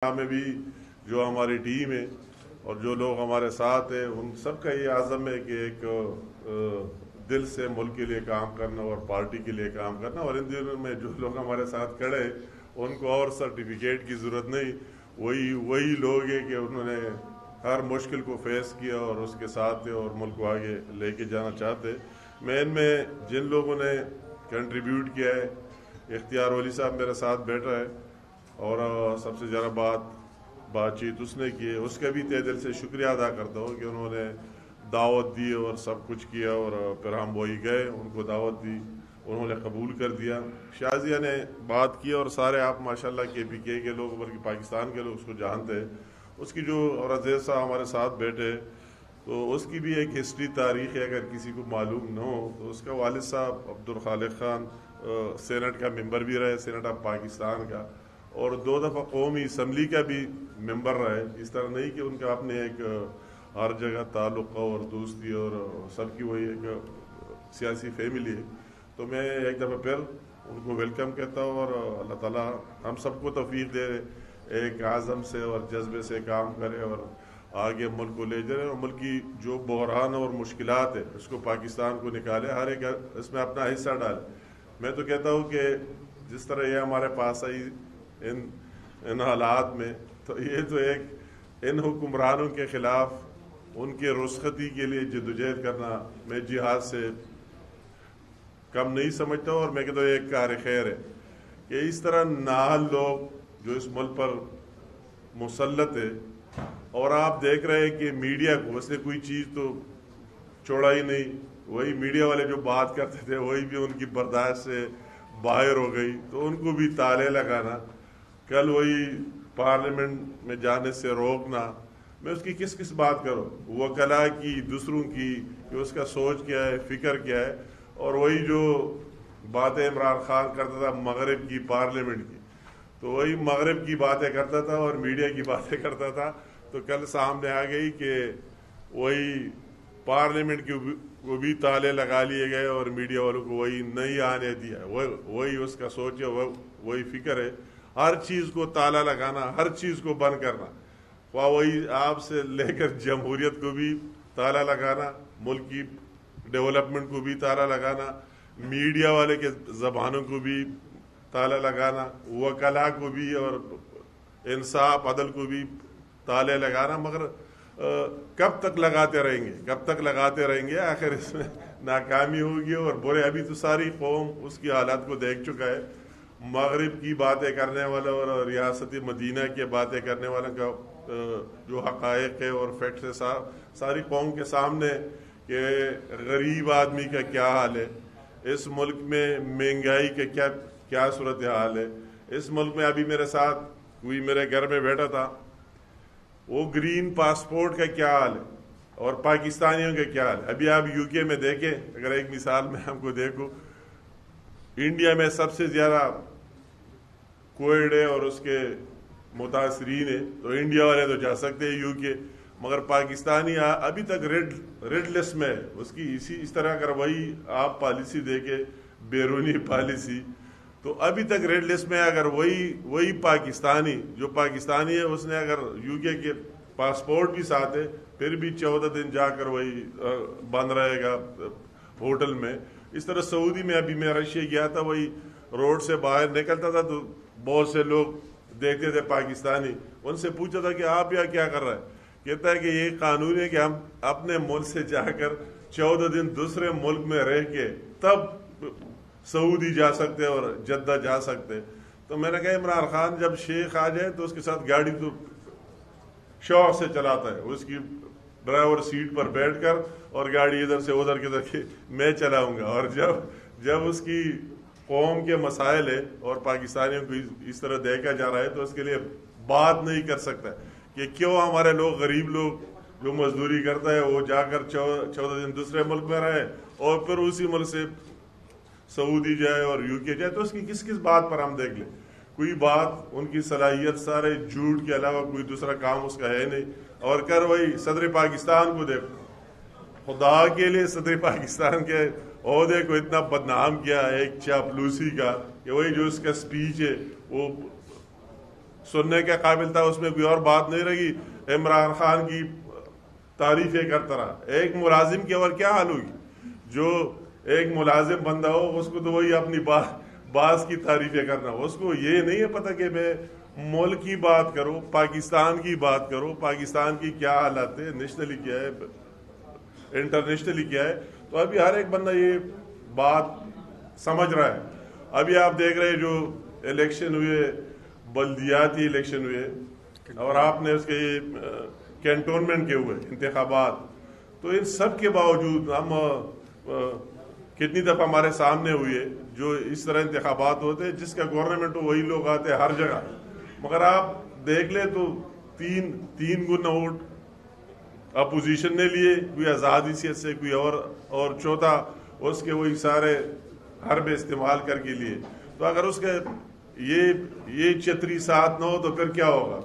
میں بھی جو ہماری ٹیم ہے اور جو لوگ ہمارے ساتھ ہیں ان سب کا یہ عزم ہے کہ ایک دل سے ملک کے لیے کام کرنا اور پارٹی کے لیے کام کرنا. اور ان دنوں میں جو لوگ ہمارے ساتھ کھڑے ان کو اور سرٹیفکیٹ کی ضرورت نہیں. وہی لوگ ہیں کہ انہوں نے ہر مشکل کو فیس کیا اور اس کے ساتھ تھے اور ملک کو آگے لے کے جانا چاہتے. میں ان میں جن لوگوں نے کنٹریبیوٹ کیا ہے، اختیار ولی صاحب میرے ساتھ بیٹھا ہے اور سب سے زیادہ بات چیت اس نے کی ہے، اس کا بھی تہ دل سے شکریہ ادا کرتا ہوں کہ انہوں نے دعوت دی اور سب کچھ کیا. اور پھر ہم وہی گئے، ان کو دعوت دی، انہوں نے قبول کر دیا. شازیہ نے بات کی اور سارے آپ ماشاءاللہ KPK کے لوگ بلکہ پاکستان کے لوگ اس کو جانتے ہیں. اس کی جو اور عزیز صاحب ہمارے ساتھ بیٹھے تو اس کی بھی ایک ہسٹری تاریخ ہے، اگر کسی کو معلوم نہ ہو تو اس کا والد صاحب عبدالخالق خان سینٹ کا ممبر بھی رہے، سینٹ آف پاکستان کا، اور 2 دفعہ قومی اسمبلی کا بھی ممبر رہے. اس طرح نہیں کہ ان کا اپنے ایک ہر جگہ تعلق اور دوستی اور سب کی وہی ایک سیاسی فیملی ہے. تو میں ایک دفعہ پھر ان کو ویلکم کہتا ہوں اور اللہ تعالیٰ ہم سب کو توفیق دے ایک عزم سے اور جذبے سے کام کرے اور آگے ملک کو لے جائے اور ملک کی جو بحران اور مشکلات ہے اس کو پاکستان کو نکالے، ہر ایک اس میں اپنا حصہ ڈالے. میں تو کہتا ہوں کہ جس طرح یہ ہمارے پاس آئی ان حالات میں، تو یہ تو ایک ان حکمرانوں کے خلاف ان کے رخصتی کے لیے جدوجہد کرنا میں جہاد سے کم نہیں سمجھتا ہوں. اور میں کہتا ہوں ایک کار خیر ہے کہ اس طرح نااہل لوگ جو اس ملک پر مسلط ہے، اور آپ دیکھ رہے ہیں کہ میڈیا کو اس نے کوئی چیز تو چھوڑا ہی نہیں. وہی میڈیا والے جو بات کرتے تھے وہی بھی ان کی برداشت سے باہر ہو گئی، تو ان کو بھی تالے لگانا، کل وہی پارلیمنٹ میں جانے سے روکنا. میں اس کی کس بات کروں، وکلا کی، دوسروں کی، کہ اس کا سوچ کیا ہے، فکر کیا ہے. اور وہی جو باتیں عمران خان کرتا تھا مغرب کی پارلیمنٹ کی، تو وہی مغرب کی باتیں کرتا تھا اور میڈیا کی باتیں کرتا تھا. تو کل سامنے آ گئی کہ وہی پارلیمنٹ کو بھی تالے لگا لیے گئے اور میڈیا والوں کو وہی نہیں آنے دیا. وہی اس کا سوچ ہے، وہی فکر ہے، ہر چیز کو تالا لگانا، ہر چیز کو بند کرنا. وہی آپ سے لے کر جمہوریت کو بھی تالا لگانا، ملک کی ڈیولپمنٹ کو بھی تالا لگانا، میڈیا والے کے زبانوں کو بھی تالا لگانا، وکلا کو بھی اور انصاف عدل کو بھی تالے لگانا. مگر کب تک لگاتے رہیں گے آخر اس میں ناکامی ہوگی. اور برے ابھی تو ساری قوم اس کی حالات کو دیکھ چکا ہے. مغرب کی باتیں کرنے والا اور ریاست مدینہ کی باتیں کرنے والا کا جو حقائق ہے اور فیکٹس ہے ساری قوم کے سامنے کہ غریب آدمی کا کیا حال ہے اس ملک میں، مہنگائی کا کیا صورتحال ہے اس ملک میں. ابھی میرے ساتھ کوئی میرے گھر میں بیٹھا تھا، وہ گرین پاسپورٹ کا کیا حال ہے اور پاکستانیوں کا کیا حال ہے. ابھی آپ UK میں دیکھیں، اگر ایک مثال میں ہم کو دیکھو، انڈیا میں سب سے زیادہ کووڈ ہے اور اس کے متاثرین ہے، تو انڈیا والے تو جا سکتے ہیں UK، مگر پاکستانی ابھی تک ریڈ لسٹ میں ہے. اس کی اس طرح اگر وہی آپ پالیسی دیکھے، بیرونی پالیسی، تو ابھی تک ریڈ لسٹ میں اگر وہی پاکستانی جو پاکستانی ہے اس نے اگر UK کے پاسپورٹ بھی ساتھ ہے پھر بھی 14 دن جا کر وہی بند رہے گا ہوٹل میں. اس طرح سعودی میں ابھی میں رشیا گیا تھا، وہی روڈ سے باہر نکلتا تھا تو بہت سے لوگ دیکھتے تھے پاکستانی، ان سے پوچھا تھا کہ آپ یہاں کیا کر رہے ہیں. کہتا ہے کہ یہ قانون ہے کہ ہم اپنے ملک سے جا کر 14 دن دوسرے ملک میں رہ کے تب سعودی جا سکتے اور جدہ جا سکتے. تو میں نے کہا عمران خان جب شیخ آ جائے تو اس کے ساتھ گاڑی تو شوق سے چلاتا ہے، اس کی ڈرائیور سیٹ پر بیٹھ کر اور گاڑی ادھر سے ادھر کے میں چلاؤں گا. اور جب اس کی قوم کے مسائل ہے اور پاکستانیوں کو اس طرح دیکھا جا رہا ہے تو اس کے لیے بات نہیں کر سکتا کہ کیوں ہمارے لوگ، غریب لوگ جو مزدوری کرتا ہے وہ جا کر 14 دن دوسرے ملک میں رہے اور پھر اسی ملک سے سعودی جائے اور UK جائے. تو اس کی کس بات پر ہم دیکھ لیں، کوئی بات ان کی صلاحیت سارے جھوٹ کے علاوہ کوئی دوسرا کام اس کا ہے نہیں. اور کر وہی صدر پاکستان کو دیکھو، خدا کے لیے صدر پاکستان کے عہدے کو اتنا بدنام کیا ایک چاپلوسی کا کہ وہی جو اس کا سپیچ ہے وہ سننے کے قابل تھا، اس میں کوئی اور بات نہیں رہی، عمران خان کی تعریفیں کرتا رہا۔ ایک ملازم کی اور کیا حال ہوگی؟ جو ایک ملازم بندہ ہو اس کو تو وہی اپنی باز کی تعریفیں کرنا ہو، اس کو یہ نہیں ہے پتہ کہ میں ملک کی بات کرو، پاکستان کی بات کرو، پاکستان کی کیا حالت ہے، نیشنلی کیا ہے، انٹرنیشنلی کیا ہے۔ تو ابھی ہر ایک بندہ یہ بات سمجھ رہا ہے۔ ابھی آپ دیکھ رہے جو الیکشن ہوئے، بلدیاتی الیکشن ہوئے، اور آپ نے اس کے کینٹونمنٹ کے ہوئے انتخابات، تو ان سب کے باوجود ہم کتنی دفعہ ہمارے سامنے ہوئے جو اس طرح انتخابات ہوتے ہیں جس کا گورنمنٹ وہی لوگ آتے ہیں ہر جگہ، مگر آپ دیکھ لیں تو تین گنا ووٹ اپوزیشن نے لیے، کوئی آزاد حیثیت سے، کوئی اور چوتھا اس کے وہی سارے حربے استعمال کر کے لیے۔ تو اگر اس کے یہ چتری ساتھ نہ ہو تو پھر کیا ہوگا،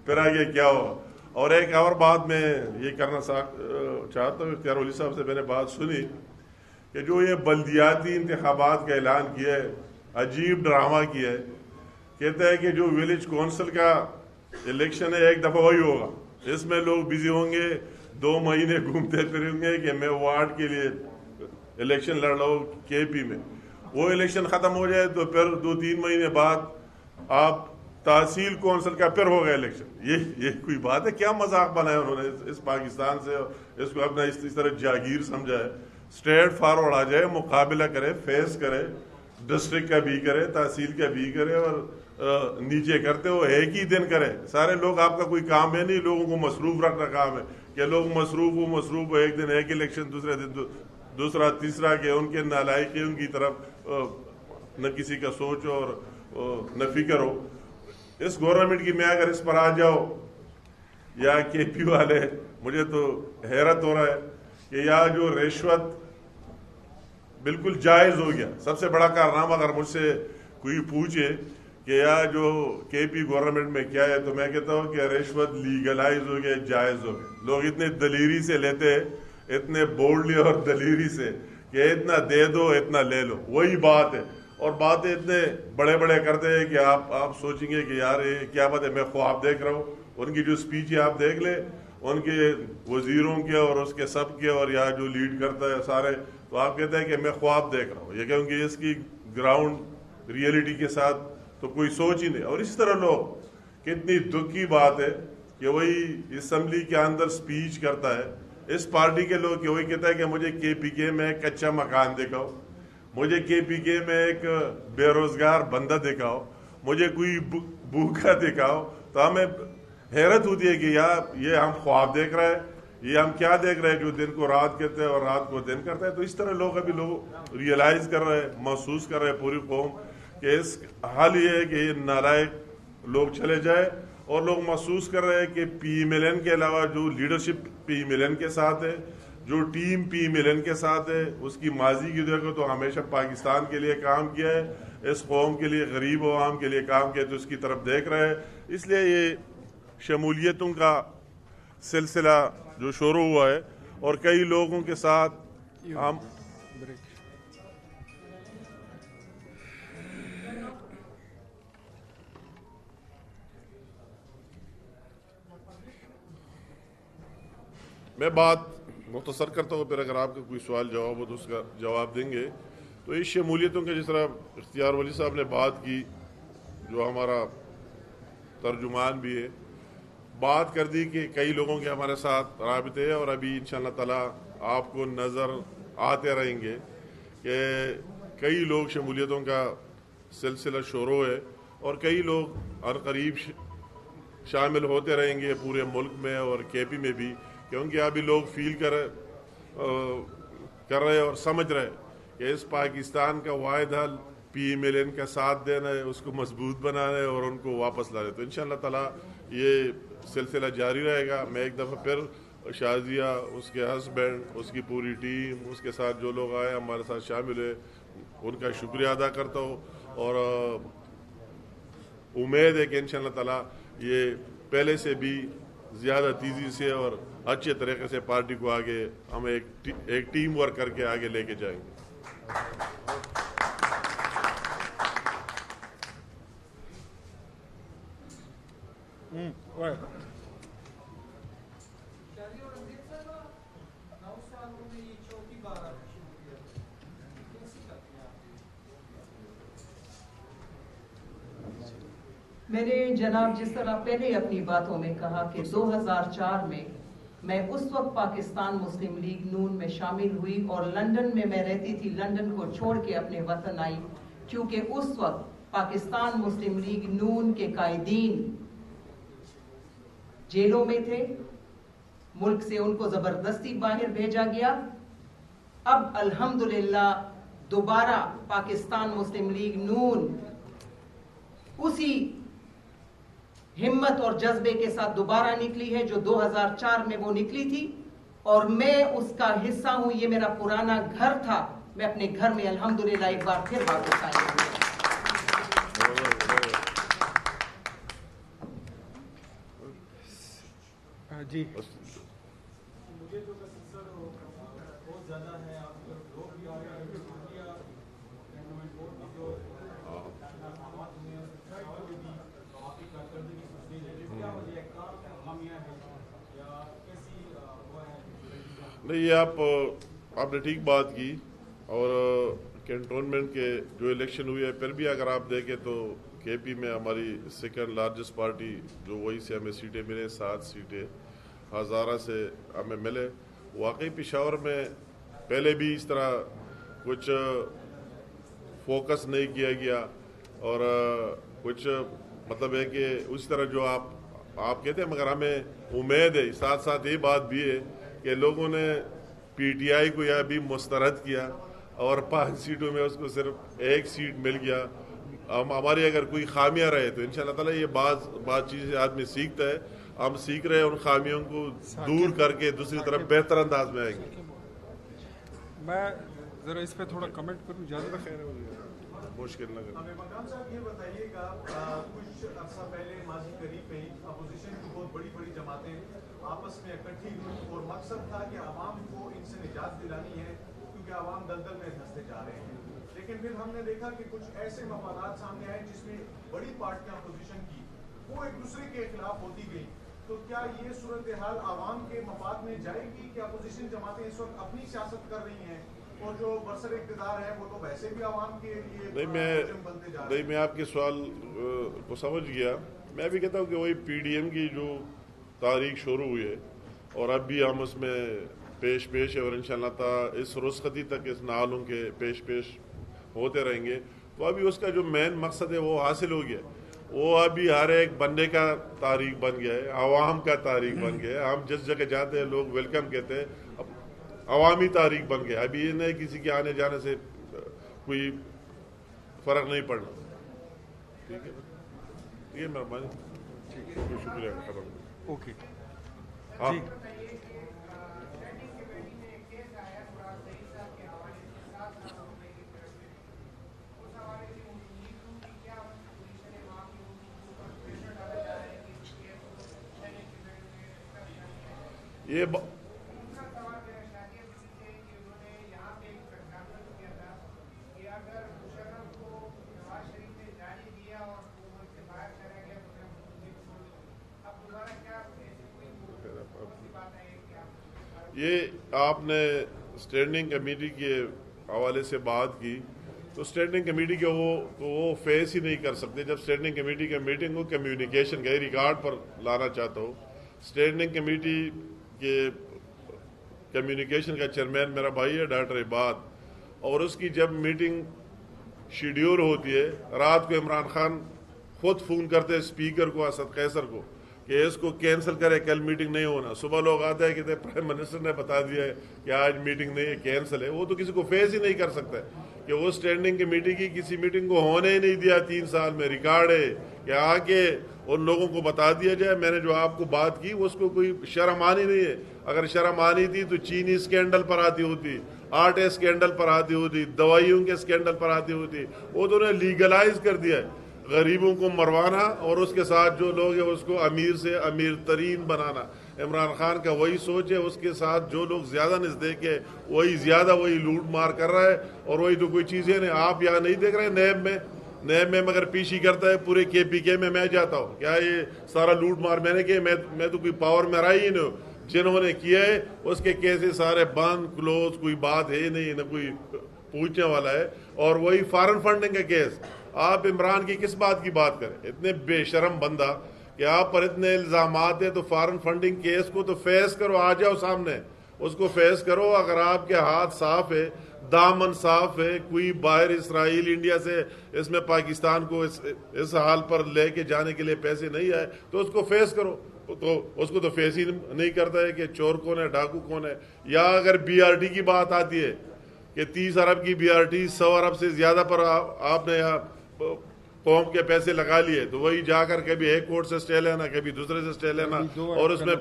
پھر آگے کیا ہوگا۔ اور ایک اور بات میں یہ کرنا چاہتا ہوں، اختیار ولی صاحب سے میں نے بات سنی کہ جو یہ بلدیاتی انتخابات کا اعلان کیا ہے، عجیب ڈرامہ کیا ہے، کہتا ہے کہ جو ولیج کونسل کا الیکشن ہے ایک دفعہ وہی ہوگا، اس میں لوگ بزی ہوں گے، 2 مہینے گھومتے پھریں گے کہ میں وارڈ کے لیے الیکشن لڑ رہا ہوں کے پی میں۔ وہ الیکشن ختم ہو جائے تو پھر 2-3 مہینے بعد آپ تحصیل کونسل کا پھر ہوگا الیکشن۔ یہ کوئی بات ہے؟ کیا مذاق بنایا انہوں نے اس پاکستان سے، اس کو اپنا اس طرح جاگیر سمجھا ہے۔ اسٹریٹ فارورڈ آ جائے، مقابلہ کرے، فیس کرے، ڈسٹرکٹ کا بھی کرے، تحصیل کا بھی کرے، اور نیچے کرتے ہو ایک ہی دن کرے۔ سارے لوگ، آپ کا کوئی کام ہے نہیں، لوگوں کو مصروف رکھنا کام ہے کہ لوگ مصروف ہو، ایک دن ایک الیکشن، دوسرے دن دوسرا، تیسرا، کہ ان کے نالائقی ان کی طرف نہ کسی کا سوچ اور نہ فکر ہو۔ اس گورنمنٹ کی میں اگر اس پر آ جاؤ یا کے پی والے، مجھے تو حیرت ہو رہا ہے کہ یا جو رشوت بالکل جائز ہو گیا، سب سے بڑا کارنامہ اگر مجھ سے کوئی پوچھے کہ یا جو کے پی گورنمنٹ میں کیا ہے، تو میں کہتا ہوں کہ رشوت لیگلائز ہو گیا، جائز ہو گیا۔ لوگ اتنے دلیری سے لیتے ہیں، اتنے بولڈلی اور دلیری سے کہ اتنا دے دو، اتنا لے لو، وہی بات ہے۔ اور باتیں اتنے بڑے بڑے کرتے ہیں کہ آپ سوچیں گے کہ یار یہ کیا بات ہے، میں خواب دیکھ رہا ہوں۔ ان کی جو اسپیچ ہے آپ دیکھ لیں، ان کے وزیروں کے اور اس کے سب کے، اور یہاں جو لیڈ کرتا ہے سارے، تو آپ کہتے ہیں کہ میں خواب دیکھ رہا ہوں، یہ کیونکہ اس کی گراؤنڈ ریئلٹی کے ساتھ تو کوئی سوچ ہی نہیں۔ اور اس طرح لوگ، کتنی دکھ کی بات ہے کہ وہی اسمبلی کے اندر اسپیچ کرتا ہے، اس پارٹی کے لوگ، کہ وہی کہتا ہے کہ مجھے کے پی کے میں ایک کچا مکان دکھاؤ، مجھے کے پی کے میں ایک بے روزگار بندہ دکھاؤ، مجھے کوئی بھوکا دکھاؤ۔ تو ہمیں حیرت ہوتی ہے کہ یار یہ ہم خواب دیکھ رہے ہیں، یہ ہم کیا دیکھ رہے ہیں، جو دن کو رات کہتے ہیں اور رات کو دن کرتا ہے۔ تو اس طرح لوگ ابھی ریئلائز کر رہے ہیں، محسوس کر رہے ہیں پوری قوم، کہ اس حال یہ ہے کہ یہ نالائق لوگ چلے جائے، اور لوگ محسوس کر رہے ہیں کہ پی ایم ایل این کے علاوہ جو لیڈرشپ پی ایم ایل این کے ساتھ ہے، جو ٹیم پی ایم ایل این کے ساتھ ہے، اس کی ماضی کی دیکھو تو ہمیشہ پاکستان کے لیے کام کیا ہے، اس قوم کے لیے، غریب عوام کے لیے کام کیا، تو اس کی طرف دیکھ رہے ہیں۔ اس لیے یہ شمولیتوں کا سلسلہ جو شروع ہوا ہے، اور کئی لوگوں کے ساتھ ہم میں بات مختصر کرتا ہوں، پھر اگر آپ کا کوئی سوال جواب ہو تو اس کا جواب دیں گے۔ تو اس شمولیتوں کے، جس طرح اختیار ولی صاحب نے بات کی، جو ہمارا ترجمان بھی ہے، بات کر دی کہ کئی لوگوں کے ہمارے ساتھ رابطے ہیں، اور ابھی انشاءاللہ تعالیٰ آپ کو نظر آتے رہیں گے کہ کئی لوگ شمولیتوں کا سلسلہ شروع ہے، اور کئی لوگ عنقریب شامل ہوتے رہیں گے پورے ملک میں اور کے پی میں بھی، کیونکہ ابھی لوگ فیل کر رہے اور سمجھ رہے کہ اس پاکستان کا واحد حل پی ایم ایل این کا ساتھ دینا ہے، اس کو مضبوط بنانا ہے اور ان کو واپس لانا ہے۔ تو انشاءاللہ تعالیٰ یہ سلسلہ جاری رہے گا۔ میں ایک دفعہ پھر شازیہ، اس کے ہسبینڈ، اس کی پوری ٹیم، اس کے ساتھ جو لوگ آئے ہمارے ساتھ شامل ہوئے، ان کا شکریہ ادا کرتا ہوں، اور امید ہے کہ انشاءاللہ تعالیٰ یہ پہلے سے بھی زیادہ تیزی سے اور اچھے طریقے سے پارٹی کو آگے ہم ایک ٹیم ورک کر کے آگے لے کے جائیں گے۔ میں نے جناب جس طرح پہلے اپنی باتوں میں کہا کہ 2004 میں اس وقت پاکستان مسلم لیگ نون میں شامل ہوئی اور لندن میں رہتی تھی، لندن کو چھوڑ کے اپنے وطن آئی، کیونکہ اس وقت پاکستان مسلم لیگ نون کے قائدین جیلوں میں تھے، ملک سے ان کو زبردستی باہر بھیجا گیا۔ اب الحمدللہ دوبارہ پاکستان مسلم لیگ نون اسی ہمت اور جذبے کے ساتھ دوبارہ نکلی ہے جو 2004 میں وہ نکلی تھی، اور میں اس کا حصہ ہوں۔ یہ میرا پرانا گھر تھا، میں اپنے گھر میں الحمدللہ ایک بار پھر واپس آئی ہوں۔ جی مجھے جو سر بہت زیادہ ہے، آپ لوگ بھی آ رہے ہیں، نہیں یہ آپ نے ٹھیک بات کی، اور کینٹونمنٹ کے جو الیکشن ہوئی ہے پھر بھی اگر آپ دیکھیں تو کے پی میں ہماری سیکنڈ لارجسٹ پارٹی جو وہی سے ہمیں سیٹیں ملے، 7 سیٹیں ہزارہ سے ہمیں ملے۔ واقعی پشاور میں پہلے بھی اس طرح کچھ فوکس نہیں کیا گیا، اور کچھ مطلب ہے کہ اس طرح جو آپ کہتے ہیں، مگر ہمیں امید ہے، ساتھ ساتھ یہ بات بھی ہے کہ لوگوں نے پی ٹی آئی کو یہاں بھی مسترد کیا، اور 5 سیٹوں میں اس کو صرف 1 سیٹ مل گیا۔ ہماری اگر کوئی خامیاں رہے تو انشاءاللہ تعالیٰ یہ بات چیزیں آدمی سیکھتا ہے، ہم سیکھ رہے ہیں ان خامیوں کو دور کر کے دوسری طرف بہتر انداز میں آئیں گے۔ میں ذرا اس پہ تھوڑا کمنٹ کروں، زیادہ خیر ہے مشکل نہ کریں۔ مقام صاحب یہ بتائیے گا، کچھ عرصہ پہلے ماضی قریب میں اپوزیشن کی بہت بڑی جماعتیں آپس میں اکٹھی ہوئی، اور مقصد تھا کہ عوام کو ان سے نجات دلانی ہے، کیونکہ عوام دلدل میں دھنستے جا رہے ہیں۔ لیکن پھر ہم نے دیکھا کہ کچھ ایسے مفادات سامنے آئے جس میں بڑی پارٹیاں اپوزیشن کی وہ ایک دوسرے کے خلاف ہوتی گئی۔ تو کیا یہ صورتحال عوام کے مفاد میں جائے گی کہ اپوزیشن جماعتیں اس وقت اپنی سیاست کر رہی ہیں، اور جو برسر اقتدار ہے وہ تو ویسے بھی عوام کے لیے بنتے جا رہے ہیں؟ میں آپ کے سوال کو سمجھ گیا۔ میں بھی کہتا ہوں کہ وہی پی ڈی ایم کی جو تاریخ شروع ہوئی ہے، اور اب بھی ہم اس میں پیش ہے، اور انشاءاللہ تعالیٰ اس رخصتی تک اس نالوں کے پیش ہوتے رہیں گے۔ تو ابھی اس کا جو مین مقصد ہے وہ حاصل ہو گیا، وہ ابھی ہر ایک بندے کا تاریخ بن گیا ہے، عوام کا تاریخ بن گیا ہے۔ ہم جس جگہ جاتے ہیں لوگ ویلکم کہتے ہیں، اب عوامی تاریخ بن گیا۔ ابھی یہ نہیں کسی کے آنے جانے سے کوئی فرق نہیں پڑنا۔ ٹھیک ہے مہربانی، شکریہ۔ اوکے ہاں یہ آپ نے اسٹینڈنگ کمیٹی کے حوالے سے بات کی، تو اسٹینڈنگ کمیٹی کے وہ فیس ہی نہیں کر سکتے۔ جب اسٹینڈنگ کمیٹی کا میٹنگ ہو، کمیونیکیشن کا ریکارڈ پر لانا چاہتا ہوں، اسٹینڈنگ کمیٹی کے کمیونیکیشن کا چیئرمین میرا بھائی ہے ڈاکٹر عباد، اور اس کی جب میٹنگ شیڈیول ہوتی ہے، رات کو عمران خان خود فون کرتے اسپیکر کو، اسد قیصر کو، کہ اس کو کینسل کرے، کل میٹنگ نہیں ہونا۔ صبح لوگ آتے ہیں کہ پرائم منسٹر نے بتا دیا ہے کہ آج میٹنگ نہیں ہے، کینسل ہے۔ وہ تو کسی کو فیس ہی نہیں کر سکتا ہے کہ وہ اسٹینڈنگ کمیٹی کی کسی میٹنگ کو ہونے ہی نہیں دیا۔ 3 سال میں ریکارڈ ہے کہ آ کے ان لوگوں کو بتا دیا جائے میں نے جو آپ کو بات کی، اس کو کوئی شرم آنی نہیں ہے۔ اگر شرم آنی تھی تو چینی اسکینڈل پر آتی ہوتی، آٹے اسکینڈل پر آتی ہوتی، دوائیوں کے اسکینڈل پر آتی ہوتی۔ وہ تو انہیں لیگلائز کر دیا ہے، غریبوں کو مروانا اور اس کے ساتھ جو لوگ ہیں اس کو امیر سے امیر ترین بنانا۔ عمران خان کا وہی سوچ ہے، اس کے ساتھ جو لوگ زیادہ نزدیک ہے وہی لوٹ مار کر رہا ہے، اور وہی تو کوئی چیزیں نہیں۔ آپ یہاں نہیں دیکھ رہے نیب میں نیب میں مگر پیشی کرتا ہے پورے کے پی کے میں جاتا ہوں. کیا یہ سارا لوٹ مار میں نے کیا؟ میں تو کوئی پاور میں رہا ہی نہیں ہوں. جنہوں نے کیا ہے اس کے کیسز سارے بند کلوز, کوئی بات ہے نہیں, نہ کوئی پوچھنے والا ہے. اور وہی فارن فنڈنگ کا کیس, آپ عمران کی کس بات کی بات کریں؟ اتنے بے شرم بندہ کہ آپ پر اتنے الزامات ہیں, تو فارن فنڈنگ کیس کو تو فیس کرو, آ جاؤ سامنے, اس کو فیس کرو. اگر آپ کے ہاتھ صاف ہے, دامن صاف ہے, کوئی باہر اسرائیل انڈیا سے اس میں پاکستان کو اس حال پر لے کے جانے کے لیے پیسے نہیں آئے, تو اس کو فیس کرو. تو اس کو تو فیس ہی نہیں کرتا ہے کہ چور کون ہے, ڈاکو کون ہے. یا اگر بی آر ٹی کی بات آتی ہے کہ 30 ارب کی بی آر ٹی 100 ارب سے زیادہ پر آپ نے قوم کے پیسے لگا لیے, تو وہی جا کر کبھی ایک کورٹ سے اسٹے لینا, کبھی دوسرے سے اسٹے لینا, اور اس میں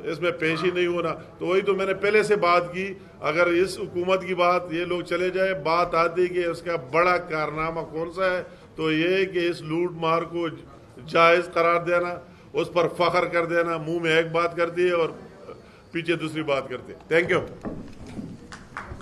اس میں پیش ہی نہیں ہونا. تو وہی تو میں نے پہلے سے بات کی, اگر اس حکومت کی بات یہ لوگ چلے جائے, بات آتی کہ اس کا بڑا کارنامہ کون سا ہے, تو یہ کہ اس لوٹ مار کو جائز قرار دینا, اس پر فخر کر دینا. منہ میں ایک بات کرتی ہے اور پیچھے دوسری بات کرتے. Thank you.